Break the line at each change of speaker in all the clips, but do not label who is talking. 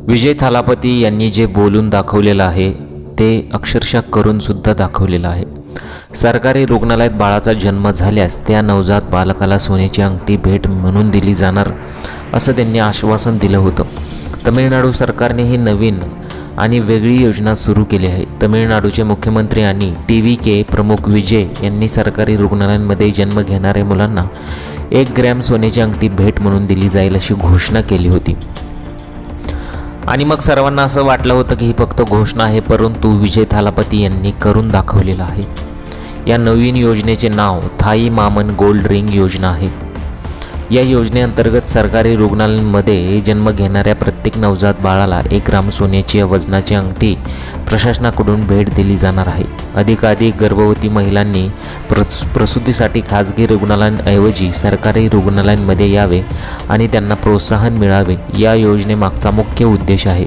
विजय थालापती यांनी जे बोलून दाखवलेलं आहे ते अक्षरशः करूनसुद्धा दाखवलेलं आहे। सरकारी रुग्णालयात बाळाचा जन्म झाल्यास त्या नवजात बालकाला सोन्याची अंगठी भेट म्हणून दिली जाणार असं त्यांनी आश्वासन दिलं होतं। तमिळनाडू सरकारने ही नवीन आणि वेगळी योजना सुरू केली आहे। तमिळनाडूचे मुख्यमंत्री आणि TVK प्रमुख विजय यांनी सरकारी रुग्णालयांमध्ये जन्म घेणाऱ्या मुलांना 1 ग्रॅम सोन्याची अंगठी भेट म्हणून दिली जाईल अशी घोषणा केली होती। आणि मग सर्वांना असं वाटलं होतं की ही फक्त घोषणा आहे, परंतु विजय थालापती यांनी करून दाखवलेलं आहे। या नवीन योजनेचे नाव थाई मामन गोल्ड रिंग योजना आहे। या योजनेअंतर्गत सरकारी रुग्णालयांमध्ये जन्म घेणाऱ्या प्रत्येक नवजात बाळाला 1 ग्राम सोन्याची वजनाची अंगठी प्रशासनाकडून भेट दिली जाणार आहे। अधिकाधिक गर्भवती महिलांनी प्रसूतीसाठी खाजगी रुग्णालयांऐवजी सरकारी रुग्णालयांमध्ये यावे आणि त्यांना प्रोत्साहन मिळावे, या योजनेमागचा मुख्य उद्देश आहे।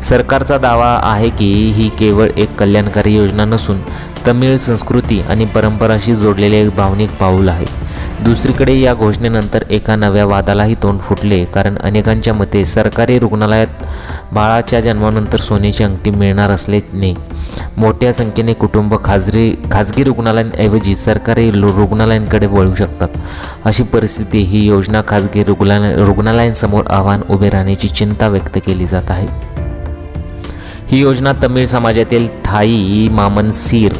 सरकारचा दावा आहे की ही केवळ एक कल्याणकारी योजना नसून तमिळ संस्कृती आणि परंपराशी जोडलेले एक भावनिक पाऊल आहे। दुसरीकडे या घोषणेनंतर एका नव्या वादालाही तोंड फुटले, कारण अनेकांच्या मते सरकारी रुग्णालयात बाळाच्या जन्मानंतर सोन्याची अंगठी मिळणार असल्याने मोठ्या संख्येने कुटुंब खाजगी रुग्णालयांऐवजी सरकारी रुग्णालयांकडे वळू शकतात। अशी परिस्थिती ही योजना खाजगी रुग्णालयांसमोर आव्हान उभे राहण्याची चिंता व्यक्त केली जात आहे। ही योजना तमिळ समाजातील थाई मामन सीर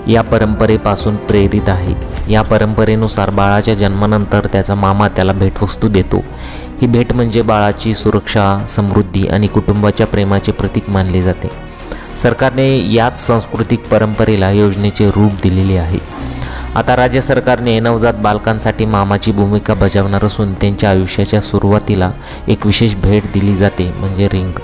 या परंपरेपासून प्रेरित आहे। या परंपरेनुसार बाळाच्या जन्मानंतर त्याचा मामा त्याला भेटवस्तू देतो। ही भेट म्हणजे बाळाची सुरक्षा, समृद्धी आणि कुटुंबाच्या प्रेमाचे प्रतीक मानले जाते। सरकारने याच सांस्कृतिक परंपरेला योजनेचे रूप दिलेले आहे। आता राज्य सरकारने नवजात बालकांसाठी मामाची भूमिका बजावणार असून त्यांच्या आयुष्याच्या सुरुवातीला एक विशेष भेट दिली जाते, म्हणजे रिंग।